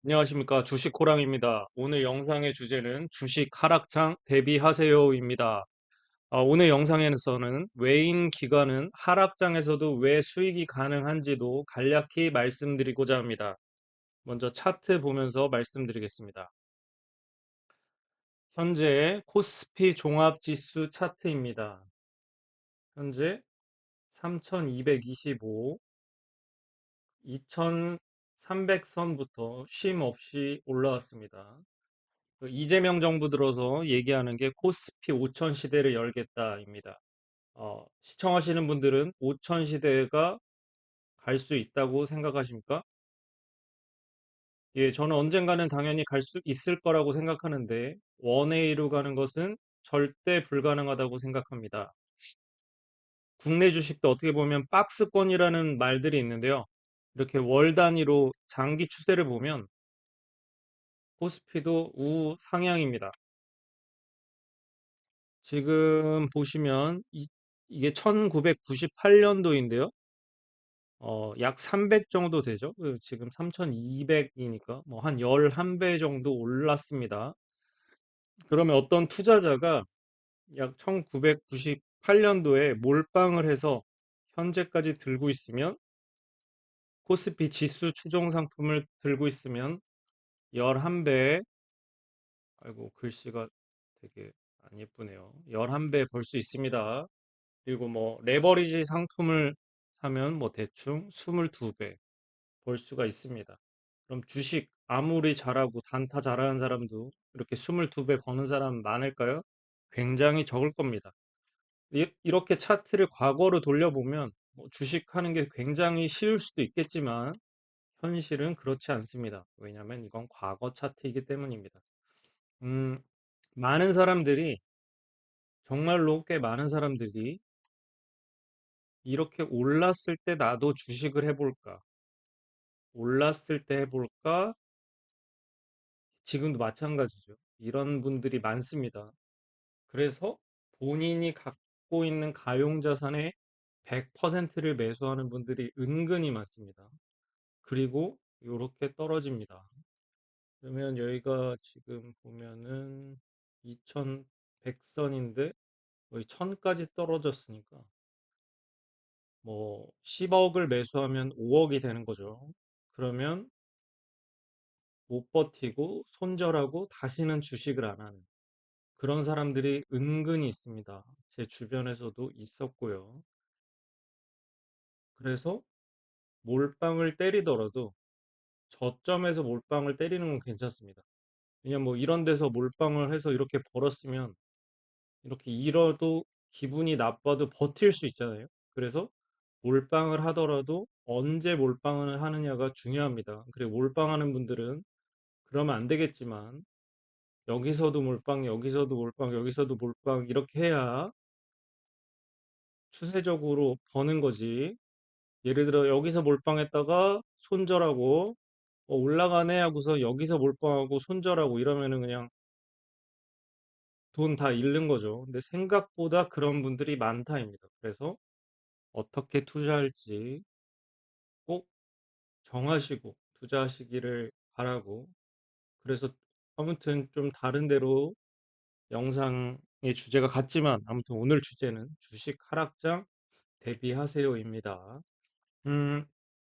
안녕하십니까. 주식 호랑입니다. 오늘 영상의 주제는 주식 하락장 대비하세요입니다. 오늘 영상에서는 외인 기관은 하락장에서도 왜 수익이 가능한지도 간략히 말씀드리고자 합니다. 먼저 차트 보면서 말씀드리겠습니다. 현재 코스피 종합지수 차트입니다. 현재 3225, 2300선부터 쉼 없이 올라왔습니다. 이재명 정부 들어서 얘기하는 게 코스피 5000 시대를 열겠다입니다. 시청하시는 분들은 5000 시대가 갈 수 있다고 생각하십니까? 예, 저는 언젠가는 당연히 갈 수 있을 거라고 생각하는데 원웨이로 가는 것은 절대 불가능하다고 생각합니다. 국내 주식도 어떻게 보면 박스권이라는 말들이 있는데요. 이렇게 월 단위로 장기 추세를 보면 코스피도 우상향입니다. 지금 보시면 이게 1998년도인데요. 약 300 정도 되죠. 지금 3200이니까 뭐 한 11배 정도 올랐습니다. 그러면 어떤 투자자가 약 1998년도에 몰빵을 해서 현재까지 들고 있으면 코스피 지수 추종 상품을 들고 있으면 11배, 아이고 글씨가 되게 안 예쁘네요. 11배 벌 수 있습니다. 그리고 뭐 레버리지 상품을 사면 뭐 대충 22배 벌 수가 있습니다. 그럼 주식 아무리 잘하고 단타 잘하는 사람도 이렇게 22배 버는 사람 많을까요? 굉장히 적을 겁니다. 이렇게 차트를 과거로 돌려보면 뭐 주식하는 게 굉장히 쉬울 수도 있겠지만 현실은 그렇지 않습니다. 왜냐하면 이건 과거 차트이기 때문입니다. 음, 많은 사람들이 정말로 꽤 많은 사람들이 이렇게 올랐을 때 나도 주식을 해볼까? 올랐을 때 해볼까? 지금도 마찬가지죠. 이런 분들이 많습니다. 그래서 본인이 갖고 있는 가용자산의 100%를 매수하는 분들이 은근히 많습니다. 그리고 이렇게 떨어집니다. 그러면 여기가 지금 보면은 2100선인데 거의 1000까지 떨어졌으니까 뭐 10억을 매수하면 5억이 되는 거죠. 그러면 못 버티고 손절하고 다시는 주식을 안 하는 그런 사람들이 은근히 있습니다. 제 주변에서도 있었고요. 그래서 몰빵을 때리더라도 저점에서 몰빵을 때리는 건 괜찮습니다. 왜냐면 뭐 이런 데서 몰빵을 해서 이렇게 벌었으면 이렇게 잃어도 기분이 나빠도 버틸 수 있잖아요. 그래서 몰빵을 하더라도 언제 몰빵을 하느냐가 중요합니다. 그리고 몰빵하는 분들은 그러면 안 되겠지만 여기서도 몰빵, 여기서도 몰빵, 여기서도 몰빵 이렇게 해야 추세적으로 버는 거지. 예를 들어 여기서 몰빵했다가 손절하고 올라가네 하고서 여기서 몰빵하고 손절하고 이러면은 그냥 돈 다 잃는 거죠. 근데 생각보다 그런 분들이 많다입니다. 그래서 어떻게 투자할지 꼭 정하시고 투자하시기를 바라고. 그래서 아무튼 좀 다른 데로 영상의 주제가 같지만 아무튼 오늘 주제는 주식 하락장 대비하세요입니다. 음,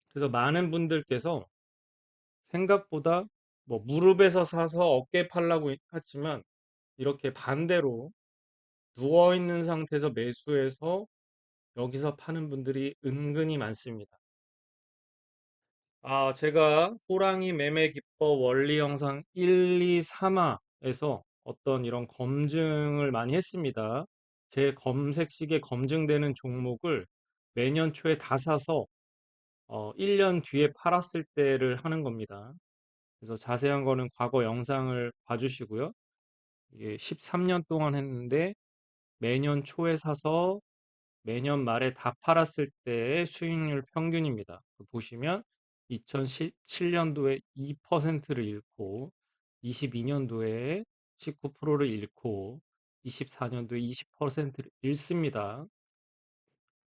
그래서 많은 분들께서 생각보다 뭐 무릎에서 사서 어깨 팔라고 했지만 이렇게 반대로 누워 있는 상태에서 매수해서 여기서 파는 분들이 은근히 많습니다. 제가 호랑이 매매 기법 원리 영상 1, 2, 3화에서 어떤 이런 검증을 많이 했습니다. 제 검색식에 검증되는 종목을 매년 초에 다 사서 1년 뒤에 팔았을 때를 하는 겁니다. 그래서 자세한 거는 과거 영상을 봐주시고요. 이게 13년 동안 했는데 매년 초에 사서 매년 말에 다 팔았을 때의 수익률 평균입니다. 보시면 2017년도에 2%를 잃고 22년도에 19%를 잃고 24년도에 20%를 잃습니다.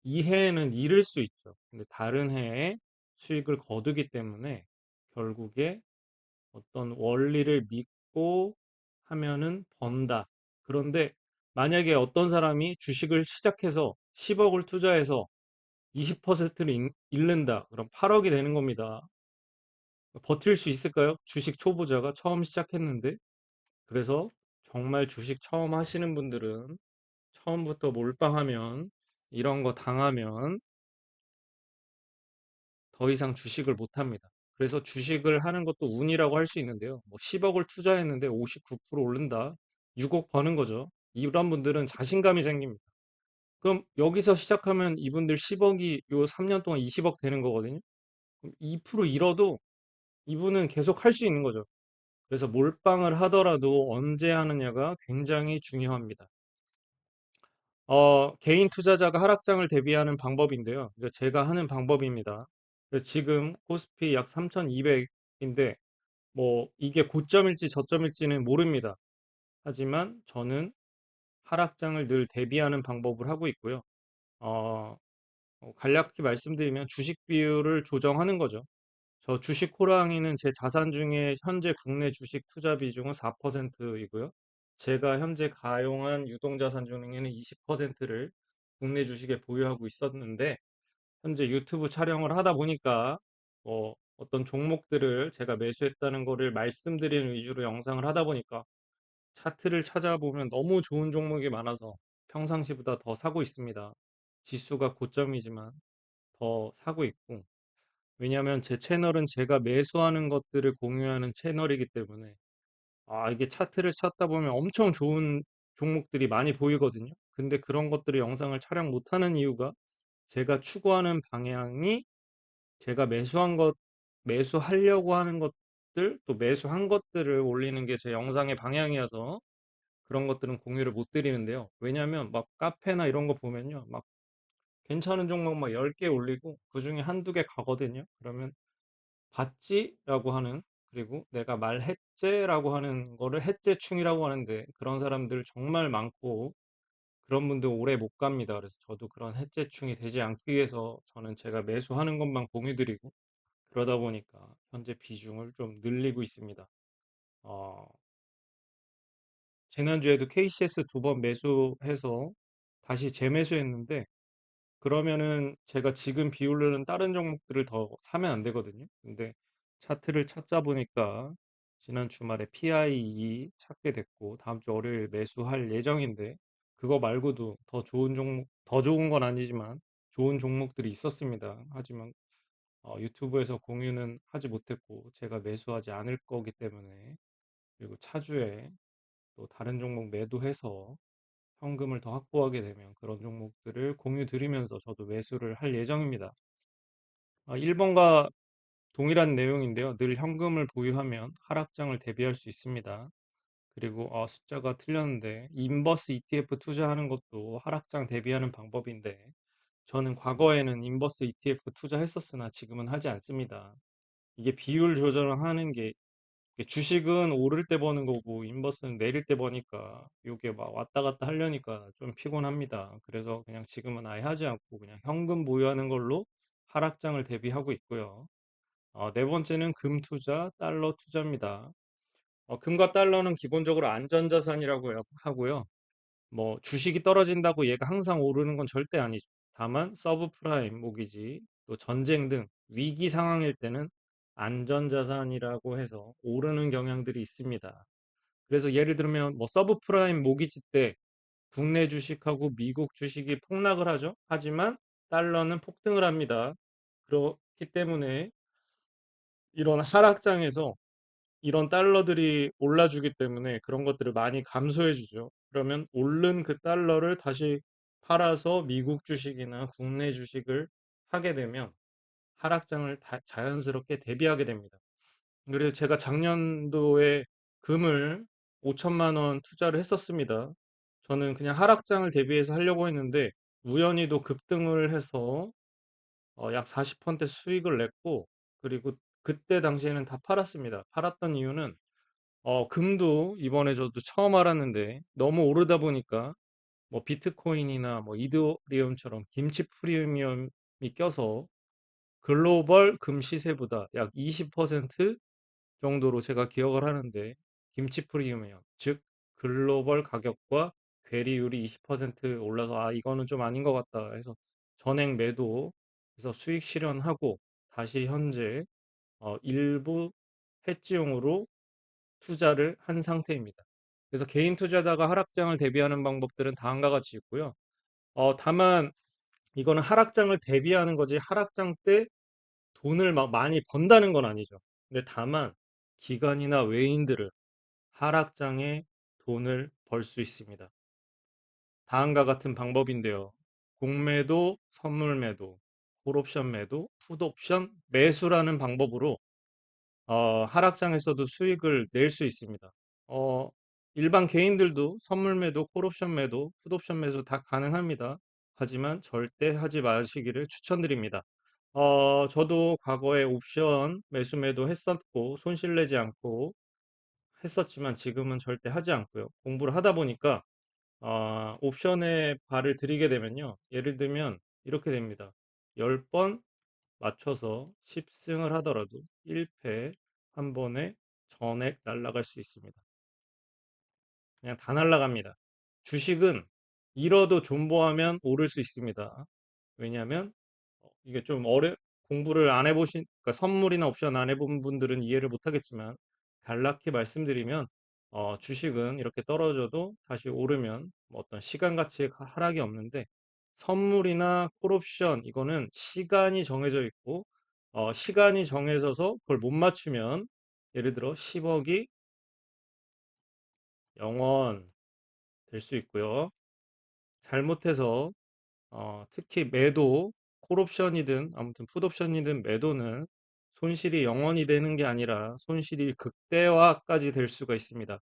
이 해에는 잃을 수 있죠. 근데 다른 해에 수익을 거두기 때문에 결국에 어떤 원리를 믿고 하면은 번다. 그런데 만약에 어떤 사람이 주식을 시작해서 10억을 투자해서 20%를 잃는다. 그럼 8억이 되는 겁니다. 버틸 수 있을까요? 주식 초보자가 처음 시작했는데. 그래서 정말 주식 처음 하시는 분들은 처음부터 몰빵하면 이런 거 당하면 더 이상 주식을 못 합니다. 그래서 주식을 하는 것도 운이라고 할 수 있는데요. 뭐 10억을 투자했는데 59% 오른다. 6억 버는 거죠. 이런 분들은 자신감이 생깁니다. 그럼 여기서 시작하면 이분들 10억이 요 3년 동안 20억 되는 거거든요. 그럼 2% 잃어도 이분은 계속 할 수 있는 거죠. 그래서 몰빵을 하더라도 언제 하느냐가 굉장히 중요합니다. 개인 투자자가 하락장을 대비하는 방법인데요. 이거 제가 하는 방법입니다. 그래서 지금 코스피 약 3,200인데 뭐 이게 고점일지 저점일지는 모릅니다. 하지만 저는 하락장을 늘 대비하는 방법을 하고 있고요. 어, 간략히 말씀드리면 주식 비율을 조정하는 거죠. 저 주식 호랑이는 제 자산 중에 현재 국내 주식 투자 비중은 4%이고요. 제가 현재 가용한 유동자산 중에는 20%를 국내 주식에 보유하고 있었는데 현재 유튜브 촬영을 하다 보니까 어떤 종목들을 제가 매수했다는 거를 말씀드리는 위주로 영상을 하다 보니까 차트를 찾아보면 너무 좋은 종목이 많아서 평상시보다 더 사고 있습니다. 지수가 고점이지만 더 사고 있고 왜냐하면 제 채널은 제가 매수하는 것들을 공유하는 채널이기 때문에 이게 차트를 찾다 보면 엄청 좋은 종목들이 많이 보이거든요. 근데 그런 것들을 영상을 촬영 못하는 이유가 제가 추구하는 방향이 제가 매수하려고 하는 것들, 또 매수한 것들을 올리는 게 제 영상의 방향이어서 그런 것들은 공유를 못 드리는데요. 왜냐하면 막 카페나 이런 거 보면요. 막 괜찮은 종목 막 10개 올리고 그중에 한두 개 가거든요. 그러면 봤지라고 하는 그리고 내가 말했제라고 하는 거를 했제충이라고 하는데 그런 사람들 정말 많고 그런 분들 오래 못 갑니다. 그래서 저도 그런 했제충이 되지 않기 위해서 저는 제가 매수하는 것만 공유드리고 그러다 보니까 현재 비중을 좀 늘리고 있습니다. 어, 지난주에도 KCS 2번 매수해서 다시 재매수했는데 그러면은 제가 지금 비오르는 다른 종목들을 더 사면 안 되거든요. 근데 차트를 찾다 보니까 지난 주말에 PIE 찾게 됐고 다음 주 월요일 매수할 예정인데 그거 말고도 더 좋은 종목, 더 좋은 건 아니지만 좋은 종목들이 있었습니다. 하지만 유튜브에서 공유는 하지 못했고 제가 매수하지 않을 거기 때문에 그리고 차주에 또 다른 종목 매도해서 현금을 더 확보하게 되면 그런 종목들을 공유 드리면서 저도 매수를 할 예정입니다. 1번과 동일한 내용인데요. 늘 현금을 보유하면 하락장을 대비할 수 있습니다. 그리고 숫자가 틀렸는데 인버스 ETF 투자하는 것도 하락장 대비하는 방법인데 저는 과거에는 인버스 ETF 투자했었으나 지금은 하지 않습니다. 이게 비율 조절을 하는 게 이게 주식은 오를 때 버는 거고 인버스는 내릴 때 버니까 이게 막 왔다 갔다 하려니까 좀 피곤합니다. 그래서 그냥 지금은 아예 하지 않고 그냥 현금 보유하는 걸로 하락장을 대비하고 있고요. 네 번째는 금 투자, 달러 투자입니다. 금과 달러는 기본적으로 안전자산이라고 하고요. 뭐 주식이 떨어진다고 얘가 항상 오르는 건 절대 아니죠. 다만 서브프라임 모기지, 또 전쟁 등 위기 상황일 때는 안전자산이라고 해서 오르는 경향들이 있습니다. 그래서 예를 들면 뭐 서브프라임 모기지 때 국내 주식하고 미국 주식이 폭락을 하죠. 하지만 달러는 폭등을 합니다. 그렇기 때문에 이런 하락장에서 이런 달러들이 올라주기 때문에 그런 것들을 많이 감소해 주죠. 그러면 오른 그 달러를 다시 팔아서 미국 주식이나 국내 주식을 하게 되면 하락장을 자연스럽게 대비하게 됩니다. 그래서 제가 작년도에 금을 5천만 원 투자를 했었습니다. 저는 그냥 하락장을 대비해서 하려고 했는데 우연히도 급등을 해서 약 40% 수익을 냈고 그리고 그때 당시에는 다 팔았습니다. 팔았던 이유는 금도 이번에 저도 처음 알았는데 너무 오르다 보니까 뭐 비트코인이나 뭐 이더리움처럼 김치 프리미엄이 껴서 글로벌 금 시세보다 약 20% 정도로 제가 기억을 하는데 김치 프리미엄, 즉 글로벌 가격과 괴리율이 20% 올라서 아 이거는 좀 아닌 것 같다 해서 전액 매도해서 수익 실현하고 다시 현재 일부 해지용으로 투자를 한 상태입니다. 그래서 개인 투자자가 하락장을 대비하는 방법들은 다음과 같이 있고요. 다만 이거는 하락장을 대비하는 거지 하락장 때 돈을 막 많이 번다는 건 아니죠. 근데 다만 기관이나 외인들을 하락장에 돈을 벌 수 있습니다. 다음과 같은 방법인데요. 공매도, 선물 매도, 콜옵션 매도, 풋옵션 매수라는 방법으로 하락장에서도 수익을 낼 수 있습니다. 어, 일반 개인들도 선물 매도, 콜옵션 매도, 풋옵션 매수 다 가능합니다. 하지만 절대 하지 마시기를 추천드립니다. 저도 과거에 옵션 매수 매도 했었고 손실 내지 않고 했었지만 지금은 절대 하지 않고요. 공부를 하다 보니까 옵션에 발을 들이게 되면요. 예를 들면 이렇게 됩니다. 10번 맞춰서 10승을 하더라도 1패 한 번에 전액 날아갈 수 있습니다. 그냥 다 날아갑니다. 주식은 잃어도 존버하면 오를 수 있습니다. 왜냐하면 이게 좀 공부를 안 해보신, 그러니까 선물이나 옵션 안 해본 분들은 이해를 못하겠지만 간략히 말씀드리면 주식은 이렇게 떨어져도 다시 오르면 뭐 어떤 시간 가치의 하락이 없는데 선물이나 콜옵션 이거는 시간이 정해져 있고 시간이 정해져서 그걸 못 맞추면 예를 들어 10억이 0원 될 수 있고요. 잘못해서 특히 매도, 콜옵션이든 아무튼 풋옵션이든 매도는 손실이 0원이 되는 게 아니라 손실이 극대화까지 될 수가 있습니다.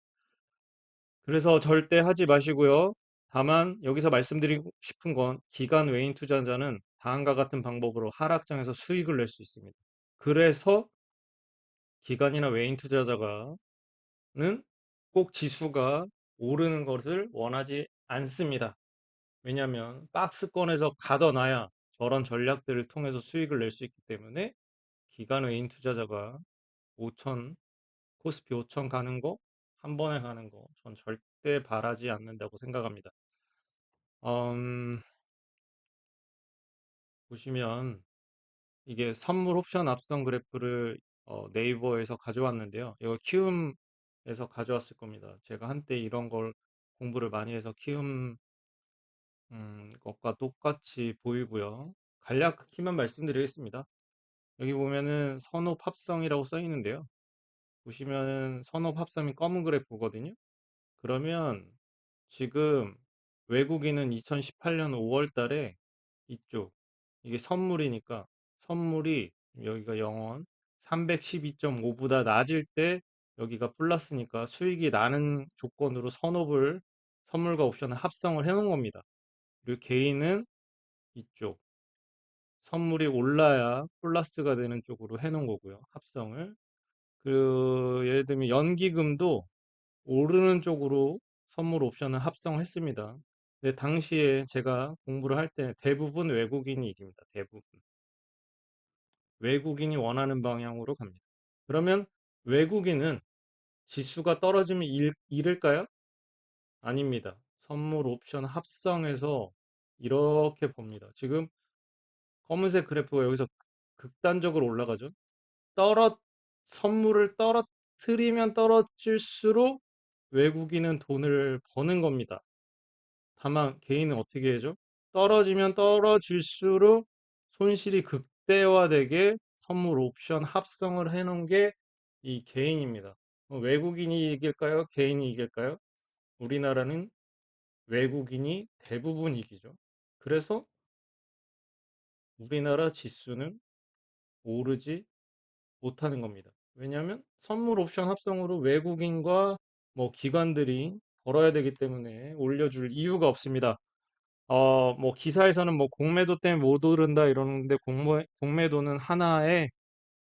그래서 절대 하지 마시고요. 다만 여기서 말씀드리고 싶은 건 기관 외인 투자자는 다음과 같은 방법으로 하락장에서 수익을 낼 수 있습니다. 그래서 기관이나 외인 투자자가는 꼭 지수가 오르는 것을 원하지 않습니다. 왜냐하면 박스권에서 가둬놔야 저런 전략들을 통해서 수익을 낼 수 있기 때문에 기관 외인 투자자가 5천 코스피 5천 가는 거 한 번에 가는 거 전 절대 바라지 않는다고 생각합니다. 음, 보시면 이게 선물 옵션 합성 그래프를 네이버에서 가져왔는데요. 이거 키움에서 가져왔을 겁니다. 제가 한때 이런 걸 공부를 많이 해서 키움 것과 똑같이 보이고요. 간략 키만 말씀드리겠습니다. 여기 보면은 선호 합성이라고 써 있는데요. 보시면은 선호 합성이 검은 그래프거든요. 그러면 지금 외국인은 2018년 5월 달에 이쪽 이게 선물이니까 선물이 여기가 0원 312.5보다 낮을 때 여기가 플러스니까 수익이 나는 조건으로 선업을 선물과 옵션을 합성을 해 놓은 겁니다. 그리고 개인은 이쪽 선물이 올라야 플러스가 되는 쪽으로 해 놓은 거고요. 합성을. 예를 들면 연기금도 오르는 쪽으로 선물 옵션을 합성했습니다. 근데 당시에 제가 공부를 할 때 대부분 외국인이 이깁니다. 대부분. 외국인이 원하는 방향으로 갑니다. 그러면 외국인은 지수가 떨어지면 잃을까요? 아닙니다. 선물 옵션 합성해서 이렇게 봅니다. 지금 검은색 그래프가 여기서 극단적으로 올라가죠. 떨어 선물을 떨어뜨리면 떨어질수록 외국인은 돈을 버는 겁니다. 다만 개인은 어떻게 해죠? 떨어지면 떨어질수록 손실이 극대화되게 선물 옵션 합성을 해놓은 게 이 개인입니다. 외국인이 이길까요? 개인이 이길까요? 우리나라는 외국인이 대부분 이기죠. 그래서 우리나라 지수는 오르지 못하는 겁니다. 왜냐하면 선물 옵션 합성으로 외국인과 뭐 기관들이 벌어야 되기 때문에 올려줄 이유가 없습니다. 뭐 기사에서는 뭐 공매도 때문에 못 오른다 이러는데 공매도는 하나의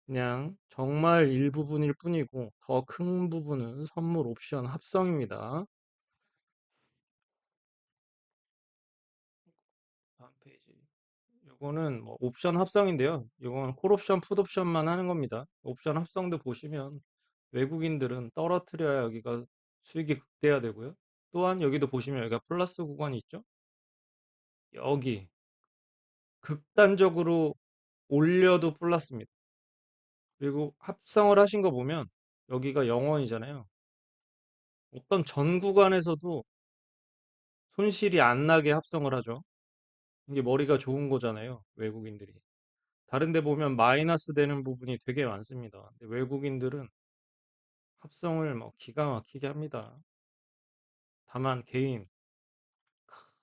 그냥 정말 일부분일 뿐이고 더 큰 부분은 선물 옵션 합성입니다. 다음 페이지. 이거는 뭐 옵션 합성인데요. 이건 콜옵션, 풋옵션만 하는 겁니다. 옵션 합성도 보시면 외국인들은 떨어뜨려야 여기가 수익이 극대화되고요. 또한 여기도 보시면 여기가 플러스 구간이 있죠. 여기 극단적으로 올려도 플러스입니다. 그리고 합성을 하신 거 보면 여기가 0원이잖아요. 어떤 전 구간에서도 손실이 안 나게 합성을 하죠. 이게 머리가 좋은 거잖아요. 외국인들이. 다른 데 보면 마이너스 되는 부분이 되게 많습니다. 근데 외국인들은 합성을 뭐 기가 막히게 합니다. 다만 개인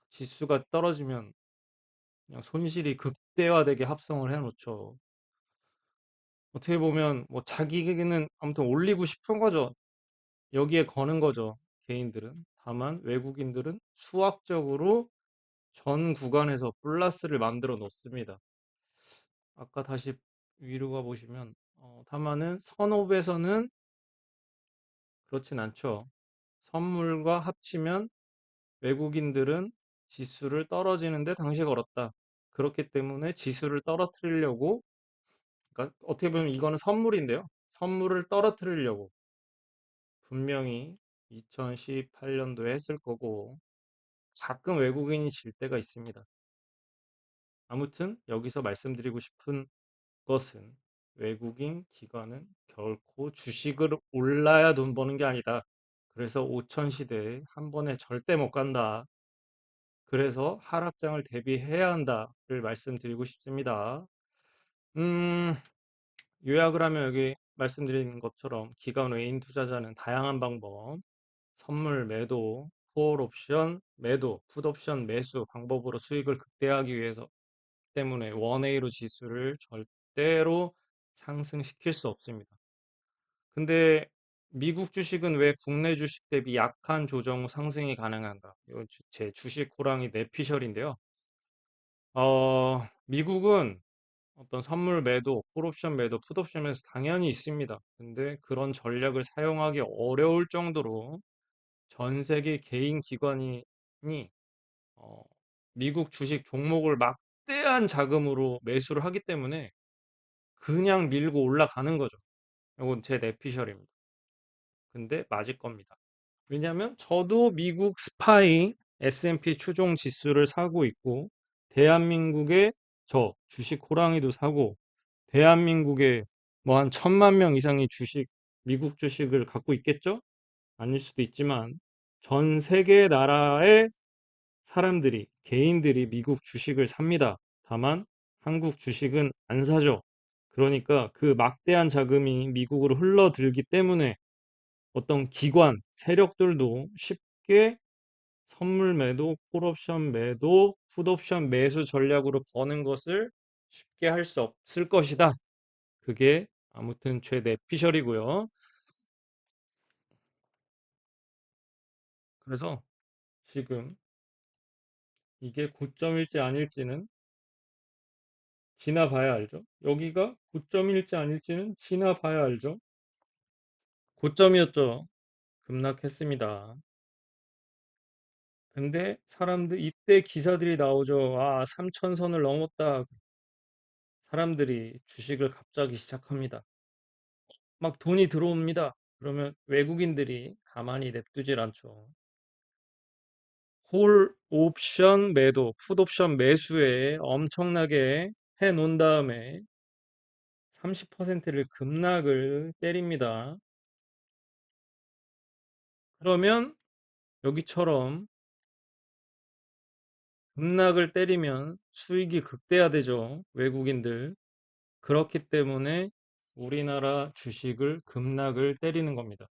지수가 떨어지면 그냥 손실이 극대화되게 합성을 해놓죠. 어떻게 보면 뭐 자기는 아무튼 올리고 싶은 거죠. 여기에 거는 거죠. 개인들은. 다만 외국인들은 수학적으로 전 구간에서 플러스를 만들어 놓습니다. 아까 다시 위로 가 보시면 다만은 선업에서는 그렇진 않죠. 선물과 합치면 외국인들은 지수를 떨어지는데 당시 걸었다. 그렇기 때문에 지수를 떨어뜨리려고, 그러니까 어떻게 보면 이거는 선물인데요. 선물을 떨어뜨리려고 분명히 2018년도에 했을 거고, 가끔 외국인이 질 때가 있습니다. 아무튼 여기서 말씀드리고 싶은 것은 외국인 기관은 결코 주식을 올라야 돈 버는 게 아니다. 그래서 5천 시대에 한 번에 절대 못 간다. 그래서 하락장을 대비해야 한다를 말씀드리고 싶습니다. 음, 요약을 하면 여기 말씀드린 것처럼 기관 외인 투자자는 다양한 방법, 선물 매도, 콜 옵션 매도, 풋 옵션 매수 방법으로 수익을 극대화하기 위해서 때문에 원웨이로 지수를 절대로 상승시킬 수 없습니다. 근데 미국 주식은 왜 국내 주식 대비 약한 조정 후 상승이 가능한가? 이건 제 주식 호랑이 내피셜인데요. 미국은 어떤 선물 매도, 콜옵션 매도, 풋옵션 매도 당연히 있습니다. 근데 그런 전략을 사용하기 어려울 정도로 전 세계 개인 기관이 어, 미국 주식 종목을 막대한 자금으로 매수를 하기 때문에 그냥 밀고 올라가는 거죠. 이건 제 내피셜입니다. 근데 맞을 겁니다. 왜냐하면 저도 미국 스파이 S&P 추종 지수를 사고 있고 대한민국의 저 주식 호랑이도 사고 대한민국에 뭐 한 1,000만 명 이상의 미국 주식을 갖고 있겠죠? 아닐 수도 있지만 전 세계 나라의 사람들이, 개인들이 미국 주식을 삽니다. 다만 한국 주식은 안 사죠. 그러니까 그 막대한 자금이 미국으로 흘러들기 때문에 어떤 기관, 세력들도 쉽게 선물 매도, 콜옵션 매도, 풋옵션 매수 전략으로 버는 것을 쉽게 할 수 없을 것이다. 그게 아무튼 최대 피셜이고요. 그래서 지금 이게 고점일지 아닐지는 지나봐야 알죠. 여기가 고점일지 아닐지는 지나봐야 알죠. 고점이었죠. 급락했습니다. 근데 사람들 이때 기사들이 나오죠. 아, 3천선을 넘었다. 사람들이 주식을 갑자기 시작합니다. 막 돈이 들어옵니다. 그러면 외국인들이 가만히 냅두질 않죠. 콜 옵션 매도, 풋 옵션 매수에 엄청나게 해 놓은 다음에 30%를 급락을 때립니다. 그러면 여기처럼 급락을 때리면 수익이 극대화되죠. 외국인들. 그렇기 때문에 우리나라 주식을 급락을 때리는 겁니다.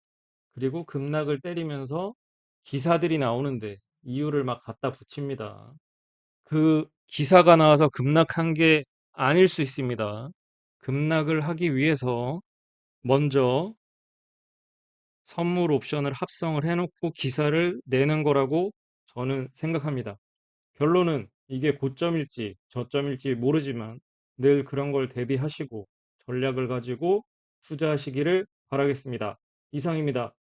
그리고 급락을 때리면서 기사들이 나오는데 이유를 막 갖다 붙입니다. 그 기사가 나와서 급락한 게 아닐 수 있습니다. 급락을 하기 위해서 먼저 선물 옵션을 합성을 해놓고 기사를 내는 거라고 저는 생각합니다. 결론은 이게 고점일지 저점일지 모르지만 늘 그런 걸 대비하시고 전략을 가지고 투자하시기를 바라겠습니다. 이상입니다.